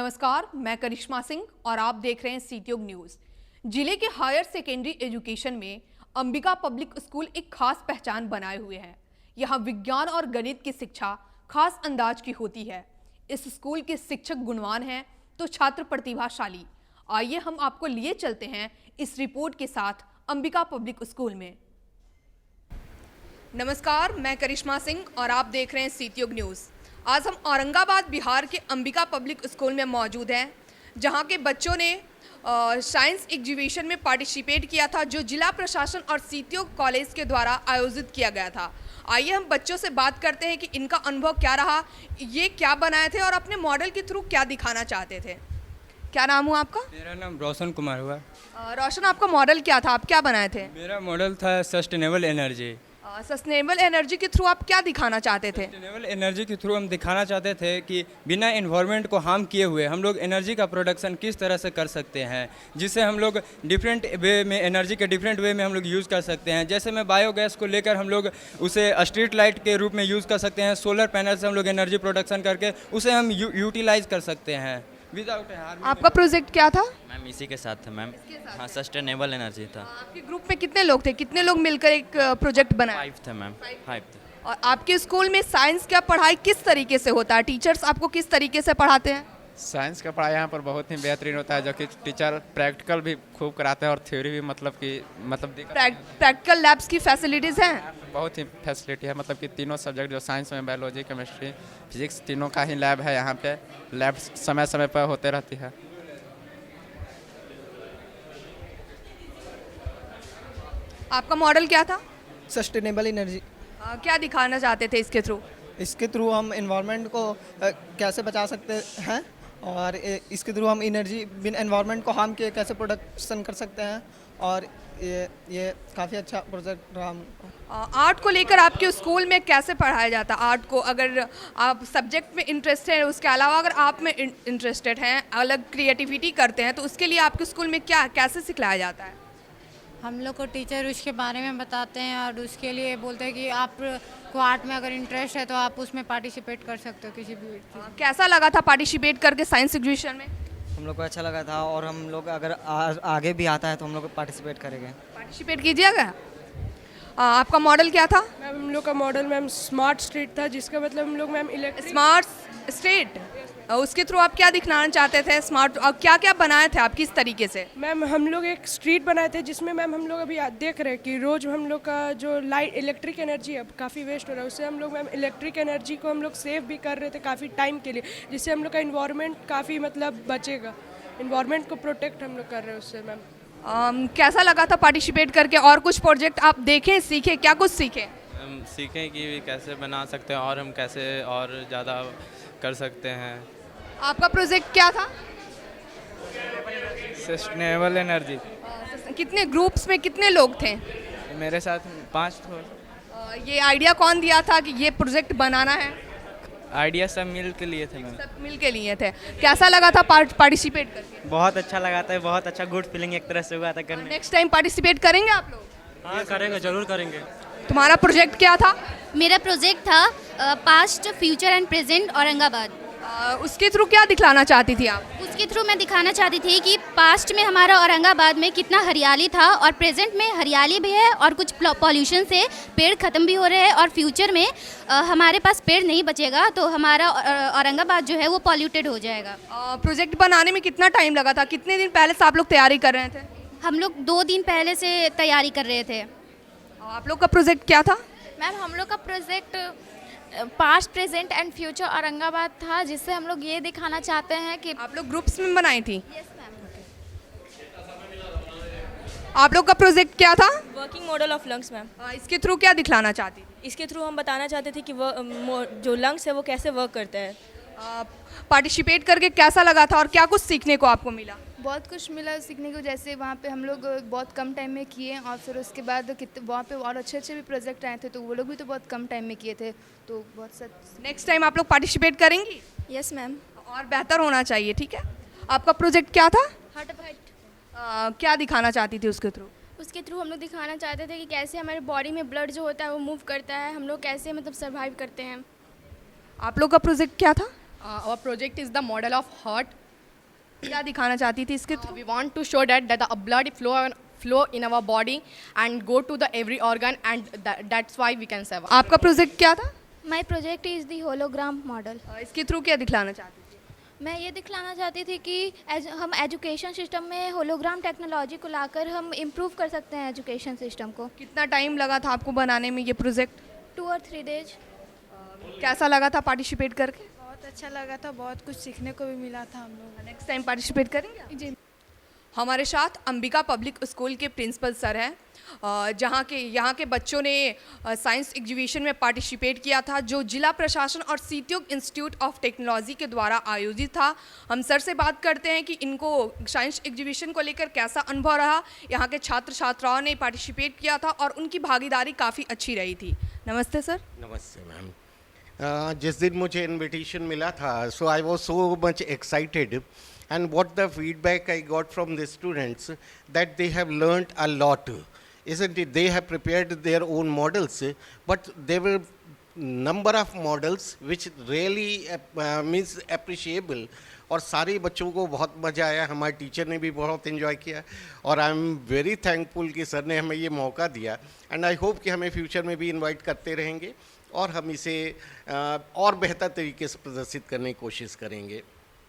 नमस्कार, मैं करिश्मा सिंह और आप देख रहे हैं सीटीओ न्यूज़। जिले के हायर सेकेंडरी एजुकेशन में अंबिका पब्लिक स्कूल एक खास पहचान बनाए हुए हैं। यहाँ विज्ञान और गणित की शिक्षा खास अंदाज की होती है। इस स्कूल के शिक्षक गुणवान हैं तो छात्र प्रतिभाशाली। आइए हम आपको लिए चलते हैं इस रिपोर्ट के साथ अंबिका पब्लिक स्कूल में। नमस्कार, मैं करिश्मा सिंह और आप देख रहे हैं सीटीओ न्यूज़। आज हम औरंगाबाद बिहार के अंबिका पब्लिक स्कूल में मौजूद हैं, जहां के बच्चों ने साइंस एग्जीबिशन में पार्टिसिपेट किया था, जो जिला प्रशासन और सीटीओ कॉलेज के द्वारा आयोजित किया गया था। आइए हम बच्चों से बात करते हैं कि इनका अनुभव क्या रहा, ये क्या बनाए थे और अपने मॉडल के थ्रू क्या दिखाना चाहते थे। क्या नाम हुआ आपका? मेरा नाम रोशन कुमार हुआ। रोशन, आपका मॉडल क्या था, आप क्या बनाए थे? मेरा मॉडल था सस्टेनेबल एनर्जी। सस्टेनेबल एनर्जी के थ्रू आप क्या दिखाना चाहते थे? सस्टेनेबल एनर्जी के थ्रू हम दिखाना चाहते थे कि बिना एनवायरनमेंट को हार्म किए हुए हम लोग एनर्जी का प्रोडक्शन किस तरह से कर सकते हैं, जिससे हम लोग डिफरेंट वे में एनर्जी के डिफरेंट वे में हम लोग यूज़ कर सकते हैं। जैसे में बायोगैस को लेकर हम लोग उसे स्ट्रीट लाइट के रूप में यूज़ कर सकते हैं। सोलर पैनल से हम लोग एनर्जी प्रोडक्शन करके उसे हम यूटिलाइज कर सकते हैं विदाउट हार्म। आपका प्रोजेक्ट क्या था? मैम इसी के साथ था मैम। हाँ, सस्टेनेबल एनर्जी था। आपके ग्रुप में कितने लोग थे, कितने लोग मिलकर एक प्रोजेक्ट बनाए? 5 थे मैम, 5 थे। और आपके स्कूल में साइंस का पढ़ाई किस तरीके से होता है? टीचर्स आपको किस तरीके से पढ़ाते हैं? साइंस का पढ़ाई यहाँ पर बहुत ही बेहतरीन होता है, जो कि टीचर प्रैक्टिकल भी खूब कराते हैं और थ्योरी भी प्रैक्टिकल लैब्स की फैसिलिटीज़ हैं? बहुत ही फैसिलिटी है। मतलब कि तीनों सब्जेक्ट जो साइंस में बायोलॉजी, केमिस्ट्री, फिजिक्स, तीनों का ही लैब है यहाँ पे। लैब समय समय पर होते रहती है। आपका मॉडल क्या था? Sustainable energy. क्या दिखाना चाहते थे इसके थ्रू? इसके थ्रू हम इन्वायरमेंट को कैसे बचा सकते हैं और इसके थ्रू हम एनर्जी बिन एनवायरनमेंट को हार्म किए कैसे प्रोडक्शन कर सकते हैं। और ये काफ़ी अच्छा प्रोजेक्ट रहा। आर्ट को लेकर आपके स्कूल में कैसे पढ़ाया जाता है? आर्ट को अगर आप सब्जेक्ट में इंटरेस्टेड हैं, उसके अलावा अगर आप में इंटरेस्टेड हैं, अलग क्रिएटिविटी करते हैं, तो उसके लिए आपके स्कूल में क्या कैसे सिखलाया जाता है? हम लोग को टीचर उसके बारे में बताते हैं और उसके लिए बोलते हैं कि आप को आर्ट में अगर इंटरेस्ट है तो आप उसमें पार्टिसिपेट कर सकते हो किसी भी चीज़। कैसा लगा था पार्टिसिपेट करके साइंस एग्जीबिशन में? हम लोग को अच्छा लगा था और हम लोग अगर आगे भी आता है तो हम लोग पार्टिसिपेट करेंगे। पार्टिसिपेट कीजिएगा। आपका मॉडल क्या था? मैम हम लोग का मॉडल मैम स्मार्ट स्ट्रीट था, जिसका मतलब हम लोग मैम इलेक्ट्रिक स्मार्ट स्ट्रीट। उसके थ्रू आप क्या दिखाना चाहते थे? स्मार्ट और क्या क्या बनाए थे आप, किस तरीके से? मैम हम लोग एक स्ट्रीट बनाए थे, जिसमें मैम हम लोग अभी देख रहे हैं कि रोज़ हम लोग का जो लाइट इलेक्ट्रिक एनर्जी अब काफ़ी वेस्ट हो रहा है, उससे हम लोग मैम इलेक्ट्रिक एनर्जी को हम लोग सेव भी कर रहे थे काफ़ी टाइम के लिए, जिससे हम लोग का इन्वायरमेंट काफ़ी मतलब बचेगा। इन्वायरमेंट को प्रोटेक्ट हम लोग कर रहे हैं उससे मैम। कैसा लगा था पार्टिसिपेट करके? और कुछ प्रोजेक्ट आप देखें, सीखे, क्या कुछ सीखे? हम सीखें कि कैसे बना सकते हैं और हम कैसे और ज़्यादा कर सकते हैं। आपका प्रोजेक्ट क्या था? Sustainable energy. कितने ग्रुप्स में कितने लोग थे? मेरे साथ 5 थे। ये आइडिया कौन दिया था कि ये प्रोजेक्ट बनाना है? आइडिया सब मिल के लिए थे मैम। सब मिल के लिए थे। कैसा लगा था पार्टिसिपेट करके? बहुत अच्छा लगा था, बहुत अच्छा गुड फीलिंग एक तरह से हुआ था करने। नेक्स्ट टाइम पार्टिसिपेट करेंगे आप लोग? हाँ करेंगे, ज़रूर करेंगे। तुम्हारा प्रोजेक्ट क्या था? मेरा प्रोजेक्ट था past, future and present Aurangabad. उसके थ्रू क्या दिखलाना चाहती थी आप? उसके थ्रू मैं दिखाना चाहती थी कि पास्ट में हमारा औरंगाबाद में कितना हरियाली था और प्रेजेंट में हरियाली भी है और कुछ पॉल्यूशन से पेड़ ख़त्म भी हो रहे हैं और फ्यूचर में हमारे पास पेड़ नहीं बचेगा तो हमारा औरंगाबाद जो है वो पॉल्यूटेड हो जाएगा। प्रोजेक्ट बनाने में कितना टाइम लगा था? कितने दिन पहले से आप लोग तैयारी कर रहे थे? हम लोग 2 दिन पहले से तैयारी कर रहे थे। आप लोग का प्रोजेक्ट क्या था? मैम हम लोग का project past, present and future Aurangabad था, जिससे हम लोग ये दिखाना चाहते हैं कि आप लोग ग्रुप्स में बनाई थी? Yes ma'am. आप लोग का प्रोजेक्ट क्या था? Working model of lungs ma'am. इसके थ्रू क्या दिखलाना चाहती थी? इसके थ्रू हम बताना चाहते थे कि जो लंग्स है वो कैसे वर्क करता है। पार्टिसिपेट करके कैसा लगा था और क्या कुछ सीखने को आपको मिला? बहुत कुछ मिला सीखने को। जैसे वहाँ पे हम लोग बहुत कम टाइम में किए और फिर उसके बाद वहाँ पे और अच्छे अच्छे भी प्रोजेक्ट आए थे, तो वो लोग भी तो बहुत कम टाइम में किए थे, तो बहुत सच। नेक्स्ट टाइम आप लोग पार्टिसिपेट करेंगी? Yes ma'am. और बेहतर होना चाहिए, ठीक है। आपका प्रोजेक्ट क्या था? Heart of heart. क्या दिखाना चाहती थी उसके थ्रू? उसके थ्रू हम लोग दिखाना चाहते थे कि कैसे हमारे बॉडी में ब्लड जो होता है वो मूव करता है, हम लोग कैसे मतलब सर्वाइव करते हैं। आप लोग का प्रोजेक्ट क्या था? Our project is the model of heart. क्या दिखाना चाहती थी इसके through? We want to show that the blood flow in our body and go to the every organ, and that's why we can survive. आपका project क्या था? My project is the hologram model. इसके through क्या दिखलाना चाहती थी? मैं ये दिखलाना चाहती थी कि हम एजुकेशन सिस्टम में होलोग्राम टेक्नोलॉजी को लाकर हम इम्प्रूव कर सकते हैं एजुकेशन सिस्टम को। कितना टाइम लगा था आपको बनाने में ये प्रोजेक्ट? 2 और 3 डेज। कैसा लगा था पार्टिसिपेट करके? बहुत अच्छा लगा था, बहुत कुछ सीखने को भी मिला था हम लोग। नेक्स्ट टाइम पार्टिसिपेट करेंगे? जी। हमारे साथ अंबिका पब्लिक स्कूल के प्रिंसिपल सर हैं, यहाँ के बच्चों ने साइंस एग्जीबिशन में पार्टिसिपेट किया था जो जिला प्रशासन और सीत्युग इंस्टीट्यूट ऑफ टेक्नोलॉजी के द्वारा आयोजित था। हम सर से बात करते हैं कि इनको साइंस एग्जीबिशन को लेकर कैसा अनुभव रहा। यहाँ के छात्र छात्राओं ने पार्टिसिपेट किया था और उनकी भागीदारी काफ़ी अच्छी रही थी। नमस्ते सर। नमस्ते मैम। जिस दिन मुझे इनविटेशन मिला था, so I was so much excited, and what the feedback I got from the students, that they have learnt a lot, isn't it? They have prepared their own models, but there were number of models which really means appreciable, और सारे बच्चों को बहुत मज़ा आया। हमारे teacher ने भी बहुत इन्जॉय किया और आई एम वेरी थैंकफुल कि सर ने हमें ये मौका दिया, एंड आई होप कि हमें फ्यूचर में भी इनवाइट करते रहेंगे और हम इसे और बेहतर तरीके से प्रदर्शित करने की कोशिश करेंगे।